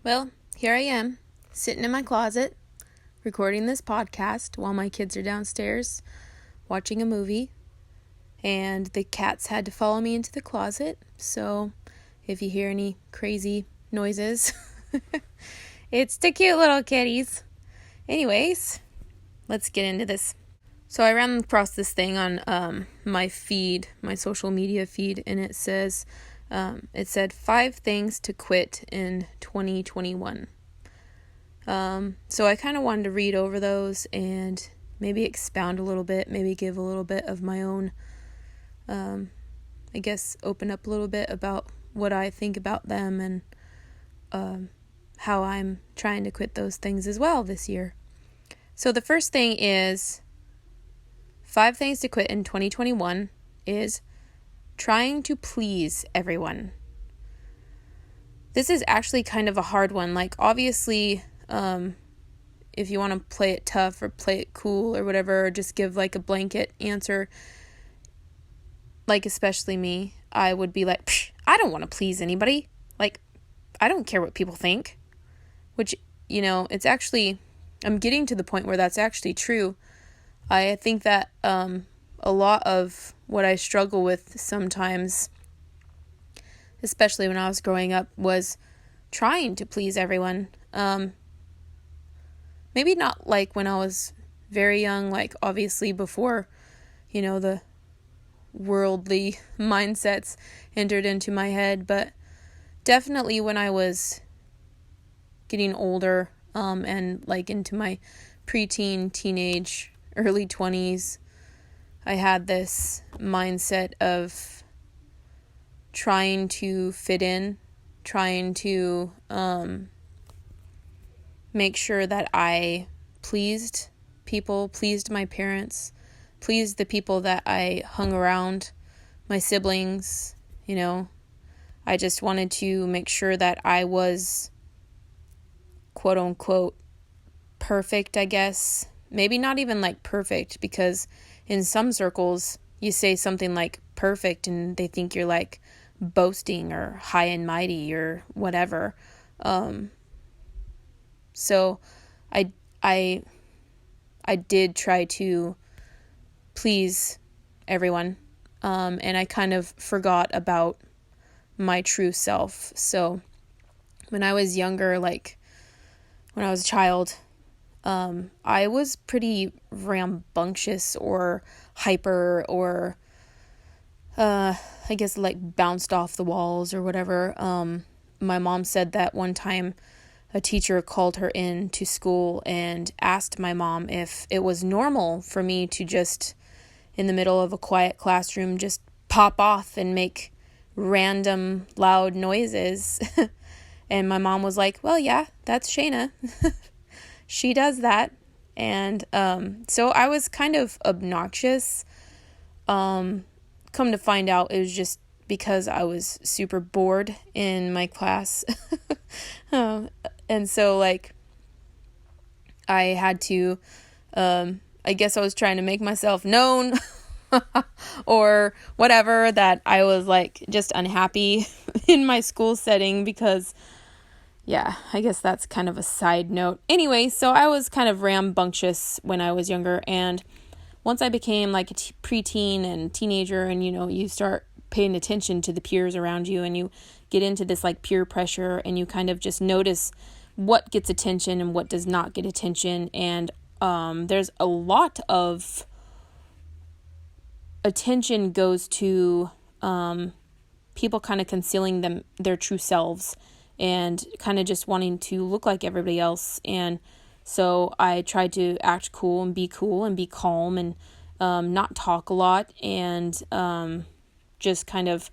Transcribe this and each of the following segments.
Well, here I am, sitting in my closet, recording this podcast while my kids are downstairs watching a movie, and the cats had to follow me into the closet, so if you hear any crazy noises, it's the cute little kitties. Anyways, let's get into this. So I ran across this thing on my feed, my social media feed, and it said 5 things to quit in 2021. So I kind of wanted to read over those and maybe expound a little bit, maybe give a little bit of my own, open up a little bit about what I think about them and how I'm trying to quit those things as well this year. So the first thing is 5 things to quit in 2021 is trying to please everyone. This is actually kind of a hard one. Like, obviously, if you want to play it tough or play it cool or whatever, or just give like a blanket answer, like especially me, I would be like, I don't want to please anybody. Like, I don't care what people think. Which, it's actually, I'm getting to the point where that's actually true. I think that a lot of what I struggle with sometimes, especially when I was growing up, was trying to please everyone. Maybe not like when I was very young, like obviously before, the worldly mindsets entered into my head, but definitely when I was getting older, and like into my preteen, teenage, early 20s, I had this mindset of trying to fit in, trying to make sure that I pleased people, pleased my parents, pleased the people that I hung around, my siblings, I just wanted to make sure that I was, quote unquote, perfect, I guess. Maybe not even like perfect, because in some circles you say something like perfect and they think you're like boasting or high and mighty or whatever. So I did try to please everyone, and I kind of forgot about my true self. So when I was younger, like when I was a child, I was pretty rambunctious or hyper or I guess like bounced off the walls or whatever. My mom said that one time a teacher called her in to school and asked my mom if it was normal for me to just, in the middle of a quiet classroom, just pop off and make random loud noises. And my mom was like, well, yeah, that's Shayna. She does that. And so I was kind of obnoxious. Come to find out, it was just because I was super bored in my class. And so, like, I had to, I guess I was trying to make myself known or whatever, that I was, like, just unhappy in my school setting because, yeah, I guess that's kind of a side note. Anyway, so I was kind of rambunctious when I was younger, and once I became, like, a preteen and teenager and, you start paying attention to the peers around you and you get into this, like, peer pressure and you kind of just notice what gets attention and what does not get attention. And there's a lot of attention goes to people kind of concealing their true selves and kind of just wanting to look like everybody else. And so I tried to act cool and be calm and not talk a lot and just kind of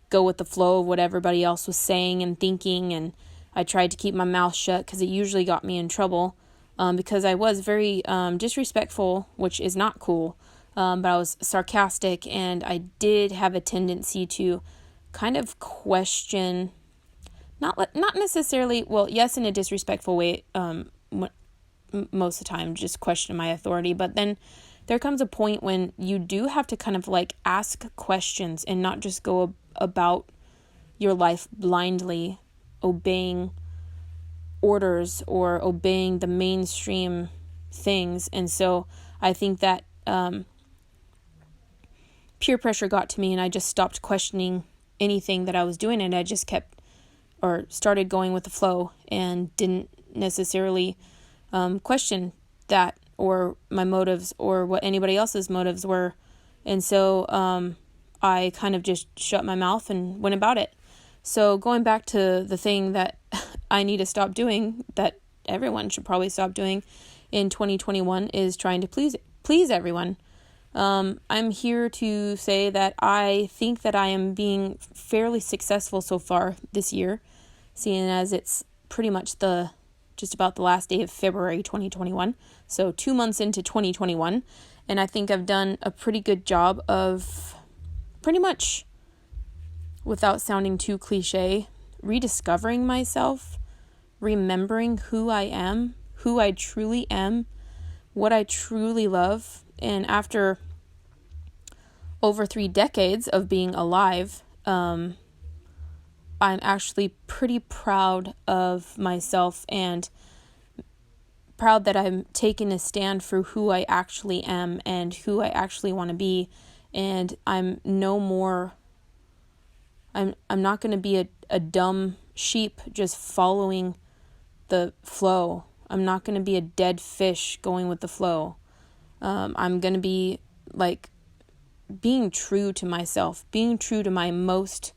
go with the flow of what everybody else was saying and thinking. And I tried to keep my mouth shut because it usually got me in trouble because I was very disrespectful, which is not cool. But I was sarcastic, and I did have a tendency to kind of question, not necessarily, well, yes, in a disrespectful way, most of the time, just question my authority. But then there comes a point when you do have to kind of like ask questions and not just go about your life blindly obeying orders or obeying the mainstream things. And so I think that peer pressure got to me, and I just stopped questioning anything that I was doing, and I just started going with the flow and didn't necessarily question that or my motives or what anybody else's motives were. And so I kind of just shut my mouth and went about it. So going back to the thing that I need to stop doing, that everyone should probably stop doing in 2021, is trying to please everyone. I'm here to say that I think that I am being fairly successful so far this year, seeing as it's pretty much just about the last day of February 2021. So 2 months into 2021. And I think I've done a pretty good job of pretty much, without sounding too cliche, rediscovering myself, remembering who I am, who I truly am, what I truly love. And after over 3 decades of being alive, I'm actually pretty proud of myself and proud that I'm taking a stand for who I actually am and who I actually want to be. And I'm not going to be a dumb sheep just following the flow. I'm not going to be a dead fish going with the flow. I'm going to be like being true to myself, being true to my most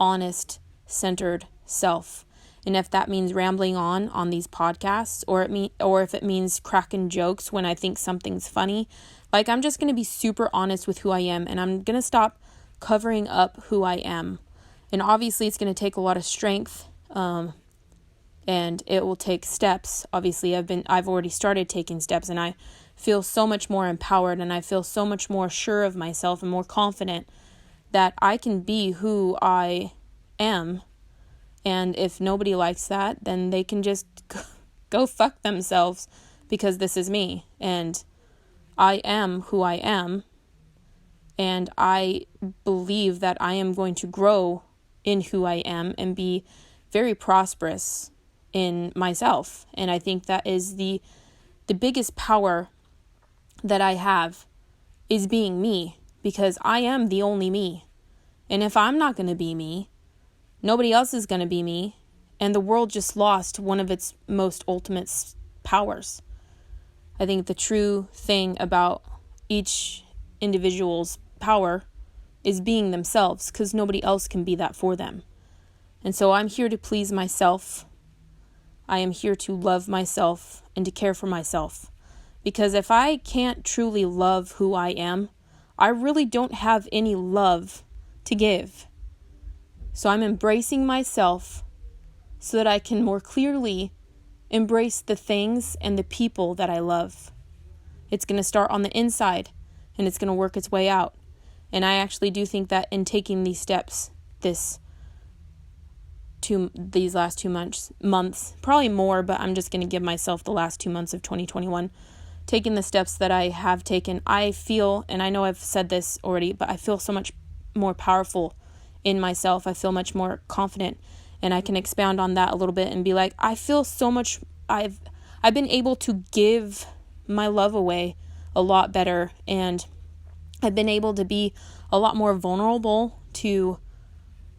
honest, centered self. And if that means rambling on these podcasts, or if it means cracking jokes when I think something's funny, like I'm just going to be super honest with who I am, and I'm going to stop covering up who I am. And obviously it's going to take a lot of strength, and it will take steps. Obviously I've already started taking steps, and I feel so much more empowered, and I feel so much more sure of myself and more confident that I can be who I am. And if nobody likes that, then they can just go fuck themselves, because this is me, and I am who I am, and I believe that I am going to grow in who I am and be very prosperous in myself. And I think that is the biggest power that I have, is being me, because I am the only me. And if I'm not going to be me, nobody else is going to be me, and the world just lost one of its most ultimate powers. I think the true thing about each individual's power is being themselves, because nobody else can be that for them. And so I'm here to please myself. I am here to love myself and to care for myself. Because if I can't truly love who I am, I really don't have any love to give. So I'm embracing myself so that I can more clearly embrace the things and the people that I love. It's going to start on the inside, and it's going to work its way out. And I actually do think that in taking these steps, these last 2 months, probably more, but I'm just going to give myself the last 2 months of 2021, taking the steps that I have taken, I feel, and I know I've said this already, but I feel so much more powerful in myself. I feel much more confident, and I can expound on that a little bit and be like, I feel so much, I've been able to give my love away a lot better, and I've been able to be a lot more vulnerable to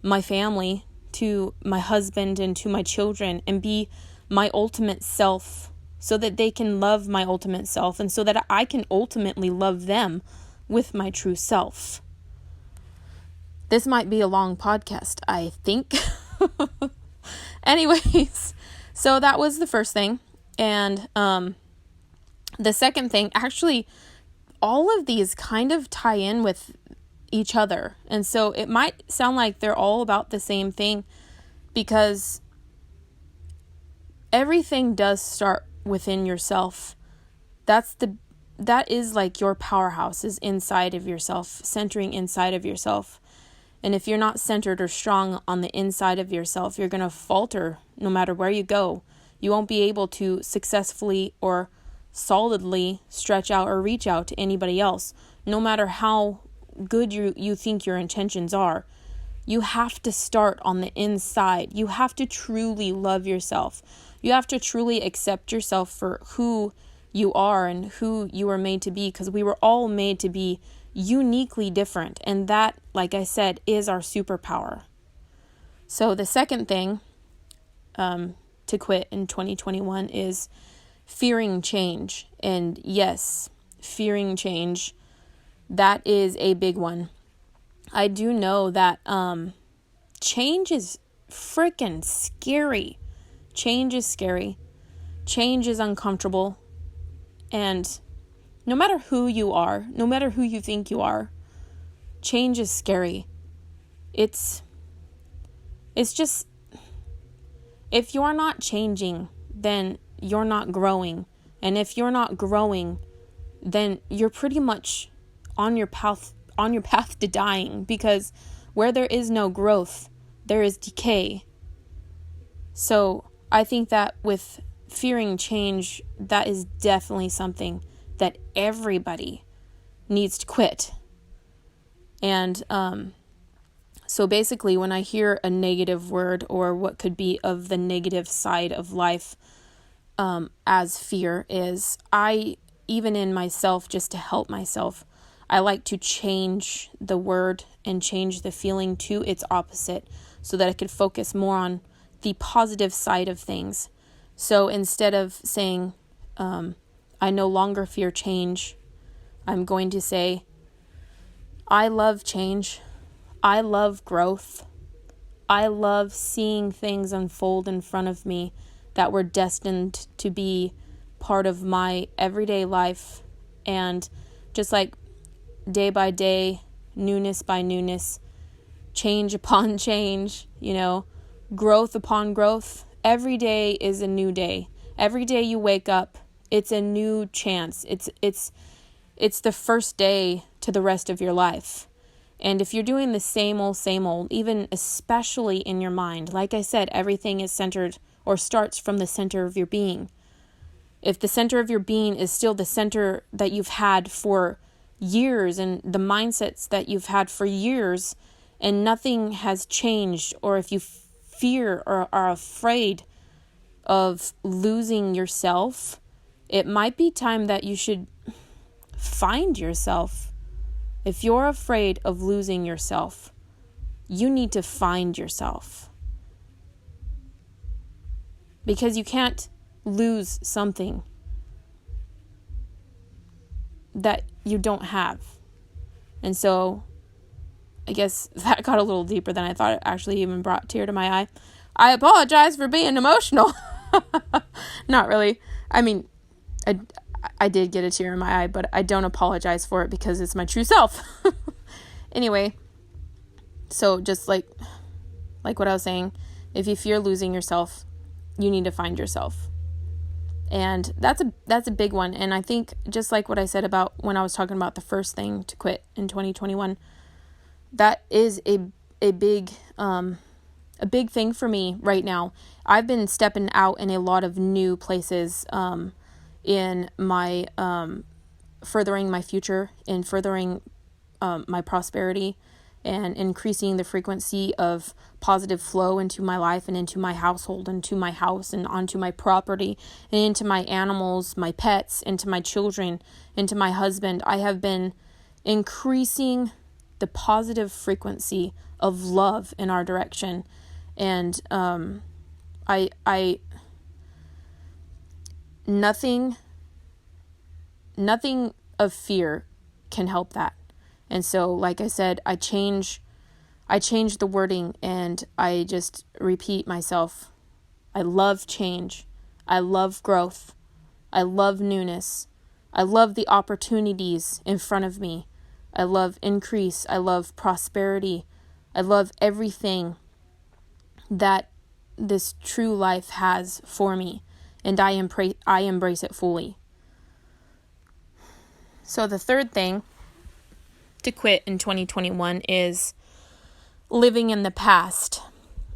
my family, to my husband, and to my children, and be my ultimate self, so that they can love my ultimate self, and so that I can ultimately love them with my true self. This might be a long podcast, I think. Anyways, so that was the first thing. And the second thing, actually, all of these kind of tie in with each other. And so it might sound like they're all about the same thing, because everything does start within yourself. That is like your powerhouse, is inside of yourself, centering inside of yourself. And if you're not centered or strong on the inside of yourself, you're going to falter no matter where you go. You won't be able to successfully or solidly stretch out or reach out to anybody else, no matter how good you think your intentions are. You have to start on the inside. You have to truly love yourself. You have to truly accept yourself for who you are and who you were made to be, because we were all made to be uniquely different. And that, like I said, is our superpower. So the second thing to quit in 2021 is fearing change. And yes, fearing change, that is a big one. I do know that change is freaking scary. Change is scary. Change is uncomfortable. And no matter who you are, no matter who you think you are, change is scary. It's just, if you're not changing, then you're not growing. And if you're not growing, then you're pretty much on your path to dying, because where there is no growth, there is decay. So I think that with fearing change, that is definitely something that everybody needs to quit. And so basically, when I hear a negative word, or what could be of the negative side of life as fear, is even in myself, just to help myself, I like to change the word and change the feeling to its opposite, so that I could focus more on the positive side of things. So instead of saying, I no longer fear change, I'm going to say, I love change. I love growth. I love seeing things unfold in front of me that were destined to be part of my everyday life. And just like day by day, newness by newness, change upon change, growth upon growth. Every day is a new day. Every day you wake up, it's a new chance. It's the first day to the rest of your life. And if you're doing the same old, even especially in your mind, like I said, everything is centered or starts from the center of your being. If the center of your being is still the center that you've had for years, and the mindsets that you've had for years, and nothing has changed, or if you fear or are afraid of losing yourself, it might be time that you should find yourself. If you're afraid of losing yourself, you need to find yourself. Because you can't lose something that you don't have. And so I guess that got a little deeper than I thought. It actually even brought a tear to my eye. I apologize for being emotional. Not really. I mean, I did get a tear in my eye, but I don't apologize for it because it's my true self. Anyway, so just like what I was saying, if you fear losing yourself, you need to find yourself. And that's a big one. And I think just like what I said about when I was talking about the first thing to quit in 2021, that is a big thing for me right now. I've been stepping out in a lot of new places in my furthering my future, in furthering my prosperity, and increasing the frequency of positive flow into my life and into my household, into my house and onto my property and into my animals, my pets, into my children, into my husband. I have been increasing the positive frequency of love in our direction. And nothing of fear can help that. And so, like I said, I change the wording, and I just repeat myself. I love change. I love growth. I love newness. I love the opportunities in front of me. I love increase. I love prosperity. I love everything that this true life has for me, and I embrace it fully. So the third thing to quit in 2021 is living in the past.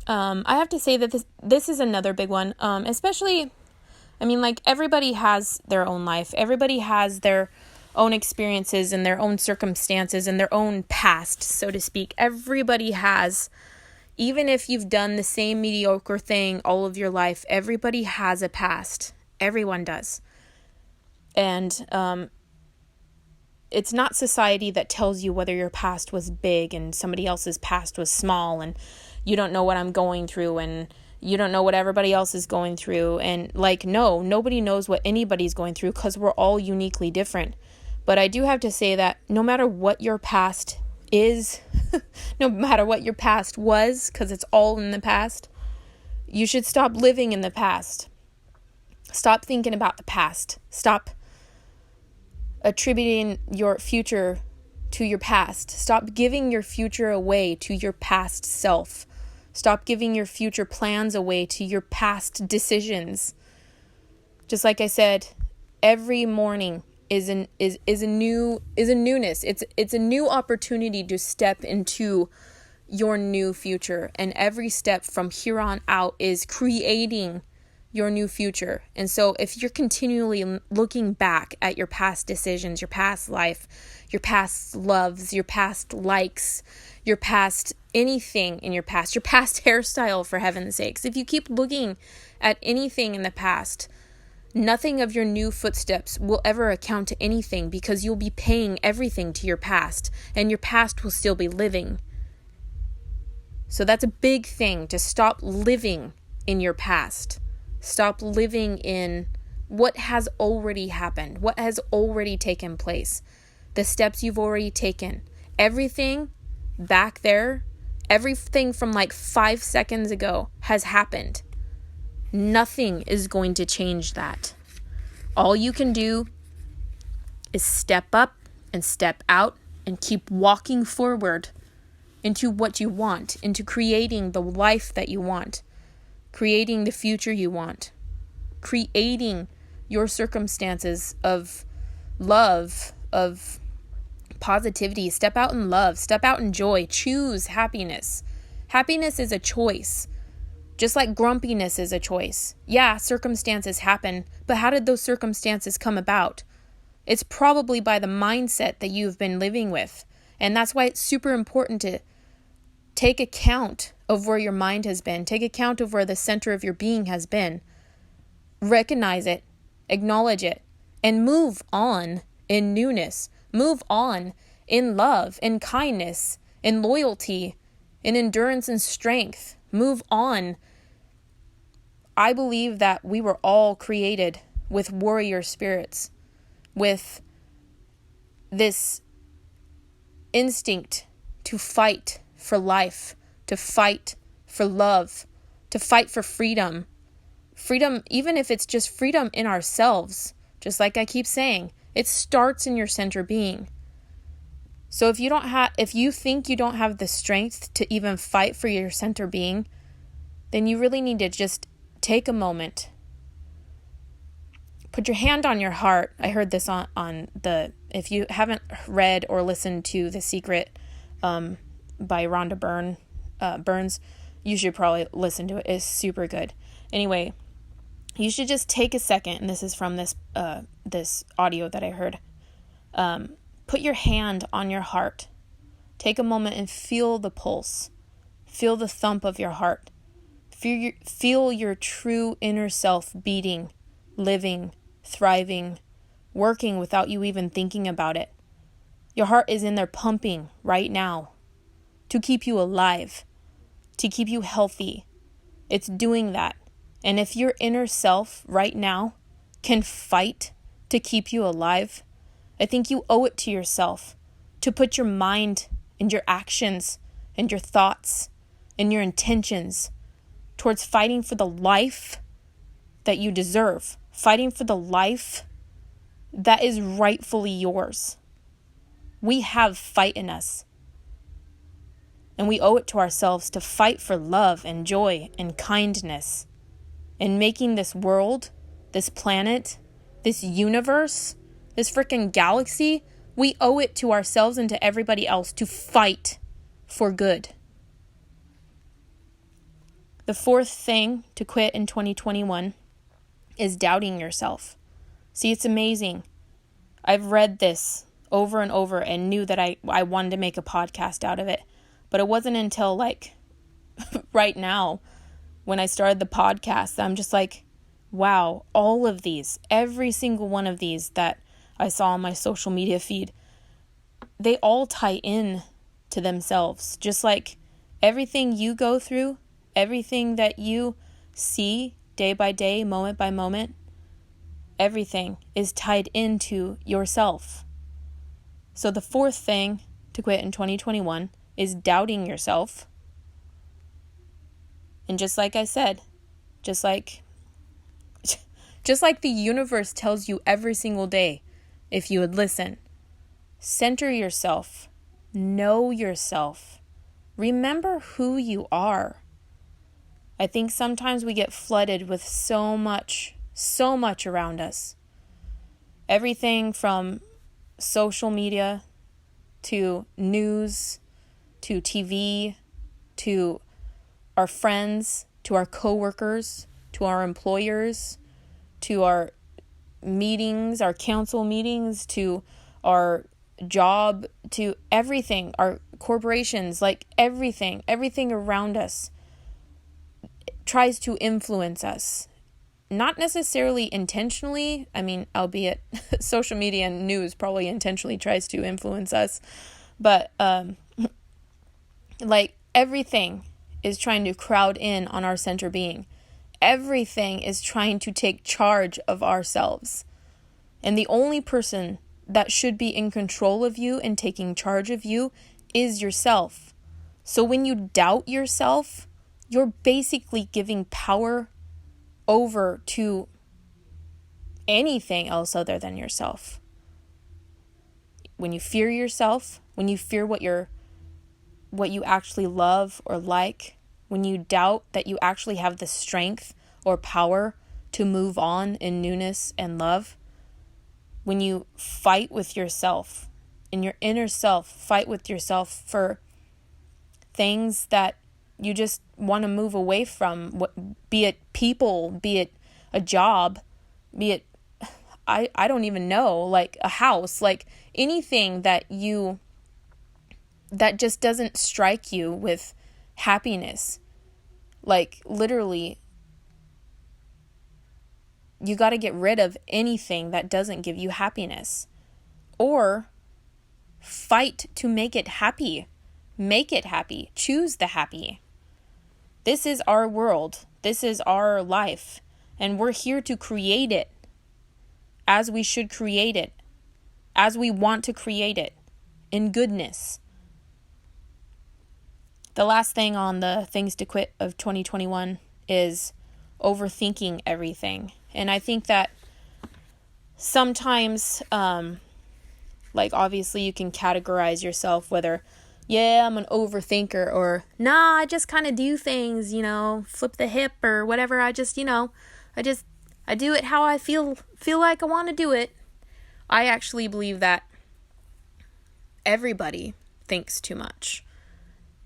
I have to say that this is another big one, especially, everybody has their own life. Everybody has their own experiences and their own circumstances and their own past, so to speak. Everybody has Even if you've done the same mediocre thing all of your life, everybody has a past. Everyone does. And it's not society that tells you whether your past was big and somebody else's past was small, and you don't know what I'm going through, and you don't know what everybody else is going through. And no, nobody knows what anybody's going through because we're all uniquely different. But I do have to say that no matter what your past is, no matter what your past was, because it's all in the past, you should stop living in the past. Stop thinking about the past. Stop attributing your future to your past. Stop giving your future away to your past self. Stop giving your future plans away to your past decisions. Just like I said, every morning is a newness. It's a new opportunity to step into your new future, and every step from here on out is creating your new future. And so if you're continually looking back at your past decisions, your past life, your past loves, your past likes, your past anything in your past hairstyle, for heaven's sakes, if you keep looking at anything in the past, nothing of your new footsteps will ever account to anything, because you'll be paying everything to your past, and your past will still be living. So that's a big thing, to stop living in your past. Stop living in what has already happened, what has already taken place, the steps you've already taken. Everything back there, everything from 5 seconds ago has happened. Nothing is going to change that. All you can do is step up and step out and keep walking forward into what you want, into creating the life that you want, creating the future you want, creating your circumstances of love, of positivity. Step out in love, step out in joy, choose happiness. Happiness is a choice, just like grumpiness is a choice. Yeah, circumstances happen, but how did those circumstances come about? It's probably by the mindset that you've been living with. And that's why it's super important to take account of where your mind has been. Take account of where the center of your being has been. Recognize it, acknowledge it, and move on in newness. Move on in love, in kindness, in loyalty, in endurance and strength. Move on. I believe that we were all created with warrior spirits, with this instinct to fight for life, to fight for love, to fight for freedom. Freedom, even if it's just freedom in ourselves, just like I keep saying, it starts in your center being. So if you think you don't have the strength to even fight for your center being, then you really need to just take a moment. Put your hand on your heart. I heard this if you haven't read or listened to The Secret by Rhonda Burns, you should probably listen to it. It's super good. Anyway, you should just take a second, and this is from this audio that I heard. Put your hand on your heart. Take a moment and feel the pulse. Feel the thump of your heart. Feel your true inner self beating, living, thriving, working without you even thinking about it. Your heart is in there pumping right now to keep you alive, to keep you healthy. It's doing that. And if your inner self right now can fight to keep you alive, I think you owe it to yourself to put your mind and your actions and your thoughts and your intentions towards fighting for the life that you deserve, fighting for the life that is rightfully yours. We have fight in us. And we owe it to ourselves to fight for love and joy and kindness, and making this world, this planet, this universe, this freaking galaxy, we owe it to ourselves and to everybody else to fight for good. The fourth thing to quit in 2021 is doubting yourself. See, it's amazing. I've read this over and over and knew that I wanted to make a podcast out of it. But it wasn't until right now when I started the podcast. I'm just like, wow, all of these, every single one of these that I saw on my social media feed, they all tie in to themselves. Just like everything you go through, everything that you see day by day, moment by moment, everything is tied into yourself. So the fourth thing to quit in 2021 is doubting yourself. And just like I said, just like the universe tells you every single day, if you would listen, center yourself, know yourself, remember who you are. I think sometimes we get flooded with so much around us. Everything from social media to news to TV to our friends, to our coworkers, to our employers, to our meetings, our council meetings, to our job, to everything, our corporations, like everything around us tries to influence us. Not necessarily intentionally. I mean, albeit social media and news probably intentionally tries to influence us. But like everything is trying to crowd in on our center being. Everything is trying to take charge of ourselves. And the only person that should be in control of you and taking charge of you is yourself. So when you doubt yourself, you're basically giving power over to anything else other than yourself. When you fear yourself, when you fear what you actually love or like, when you doubt that you actually have the strength or power to move on in newness and love, when you fight with yourself, in your inner self, fight with yourself for things that you just want to move away from, be it people, be it a job, be it, I don't even know, like a house, like anything that just doesn't strike you with happiness. Like literally, you got to get rid of anything that doesn't give you happiness, or fight to make it happy. Make it happy. Choose the happy. This is our world. This is our life. And we're here to create it as we should create it, as we want to create it, in goodness. The last thing on the things to quit of 2021 is overthinking everything. And I think that sometimes, like obviously you can categorize yourself whether, yeah, I'm an overthinker, or nah, I just kind of do things, flip the hip or whatever. I do it how I feel like I want to do it. I actually believe that everybody thinks too much.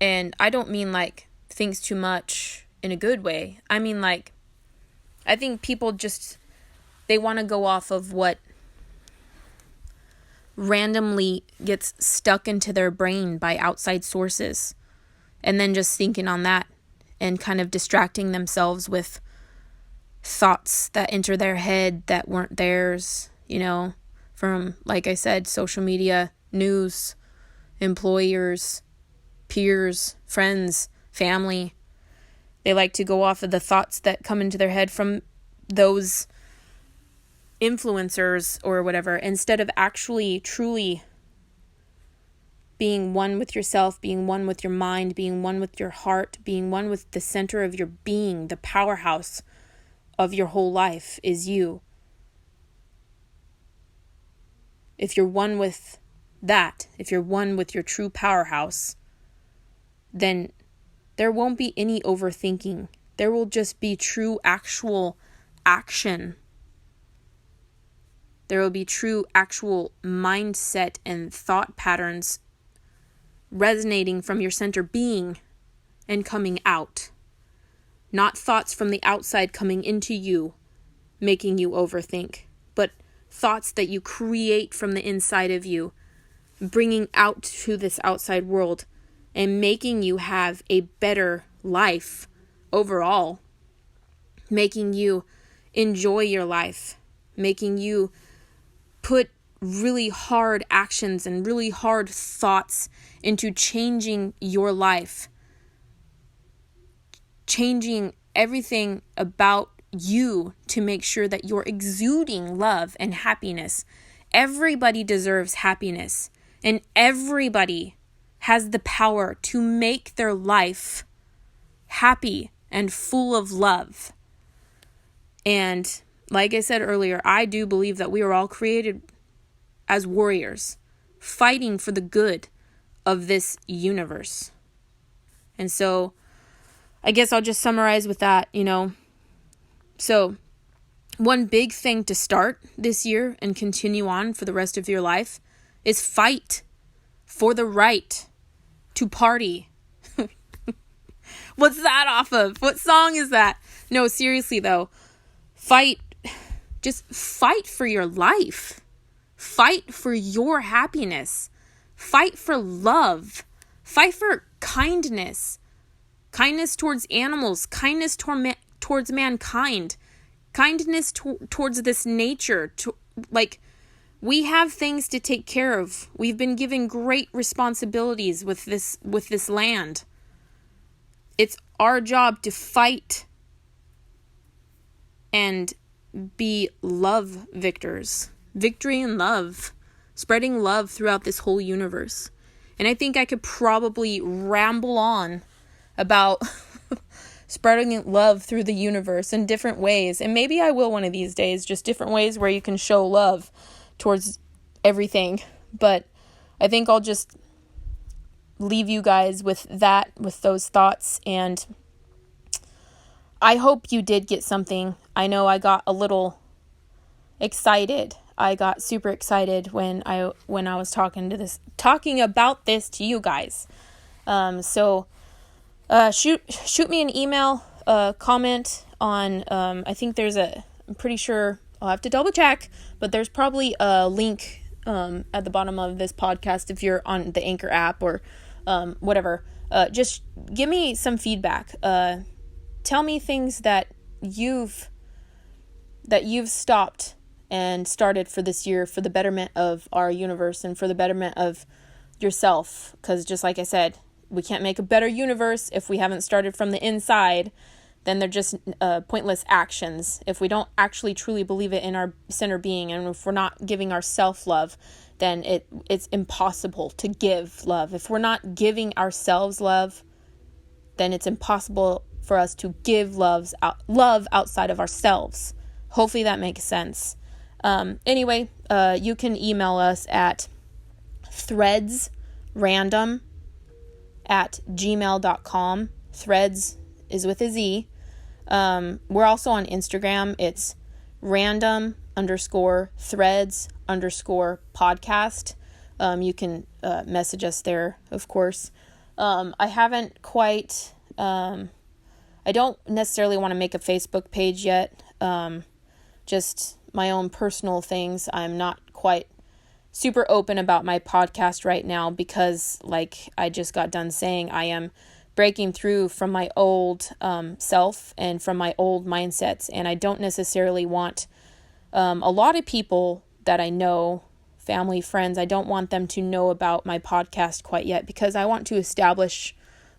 And I don't mean like thinks too much in a good way. I mean like, I think people just, they want to go off of what randomly gets stuck into their brain by outside sources, and then just thinking on that and kind of distracting themselves with thoughts that enter their head that weren't theirs, from, like I said, social media, news, employers, peers, friends, family. They like to go off of the thoughts that come into their head from those influencers or whatever, instead of actually truly being one with yourself, being one with your mind, being one with your heart, being one with the center of your being. The powerhouse of your whole life is you. If you're one with that, if you're one with your true powerhouse, then there won't be any overthinking. There will just be true actual action. There will be true actual mindset and thought patterns resonating from your center being and coming out. Not thoughts from the outside coming into you, making you overthink, but thoughts that you create from the inside of you, bringing out to this outside world and making you have a better life overall, making you enjoy your life, making you put really hard actions and really hard thoughts into changing your life, changing everything about you to make sure that you're exuding love and happiness. Everybody deserves happiness, and everybody has the power to make their life happy and full of love. And like I said earlier, I do believe that we are all created as warriors, fighting for the good of this universe. And so I guess I'll just summarize with that, So one big thing to start this year and continue on for the rest of your life is fight for the right to party. What's that off of? What song is that? No, seriously though, just fight for your life. Fight for your happiness. Fight for love. Fight for kindness. Kindness towards animals. Kindness towards mankind. Kindness towards this nature. We have things to take care of. We've been given great responsibilities with this land. It's our job to fight and be love victors. Victory and love. Spreading love throughout this whole universe. And I think I could probably ramble on about spreading love through the universe in different ways. And maybe I will one of these days, just different ways where you can show love towards everything. But I think I'll just leave you guys with those thoughts. And I hope you did get something. I know I got a little excited. I got super excited when I was talking about this to you guys. So shoot me an email, comment on, I think I'm pretty sure I'll have to double check, but there's probably a link, at the bottom of this podcast if you're on the Anchor app or, whatever. Just give me some feedback. Tell me things that you've stopped and started for this year for the betterment of our universe and for the betterment of yourself. Because just like I said, we can't make a better universe if we haven't started from the inside. Then they're just pointless actions. If we don't actually truly believe it in our center being, and if we're not giving ourself love, then it's impossible to give love. If we're not giving ourselves love, then it's impossible for us to give love outside of ourselves. Hopefully that makes sense. Anyway, you can email us at threadsrandom@gmail.com. Threads is with a Z. We're also on Instagram. It's random_threads_podcast. You can message us there, of course. I haven't quite... I don't necessarily want to make a Facebook page yet. Just my own personal things. I'm not quite super open about my podcast right now because, like I just got done saying, I am breaking through from my old self and from my old mindsets. And I don't necessarily want a lot of people that I know, family, friends, I don't want them to know about my podcast quite yet because I want to establish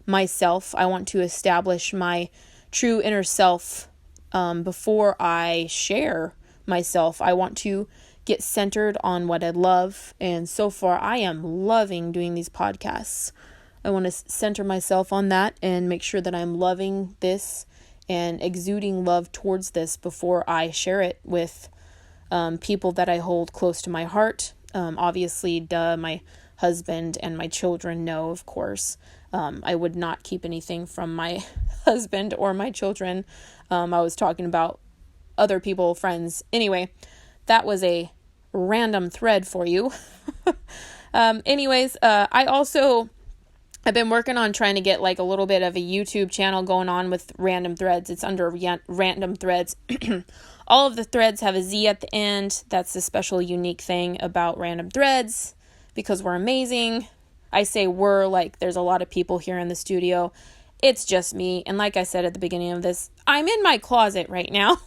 myself. I want to establish my true inner self before I share myself. I want to get centered on what I love. And so far, I am loving doing these podcasts. I want to center myself on that and make sure that I'm loving this and exuding love towards this before I share it with people that I hold close to my heart. Obviously, my husband and my children know, of course. I would not keep anything from my husband or my children. I was talking about other people, friends. Anyway, that was a random thread for you. I've been working on trying to get like a little bit of a YouTube channel going on with Random Threads. It's under Random Threads. All of the threads have a Z at the end. That's the special unique thing about Random Threads because we're amazing. I say we're, like there's a lot of people here in the studio. it's just me. And like I said at the beginning of this, I'm in my closet right now.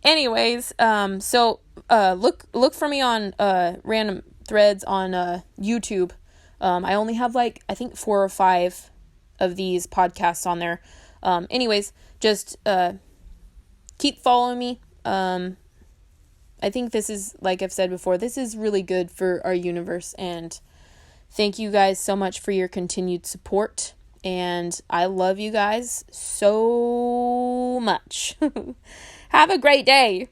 Anyways, so look for me on random threads on YouTube. I only have like, I think 4 or 5 of these podcasts on there. Anyways, just keep following me. I think this is, like I've said before, this is really good for our universe, and thank you guys so much for your continued support, and I love you guys so much. Have a great day.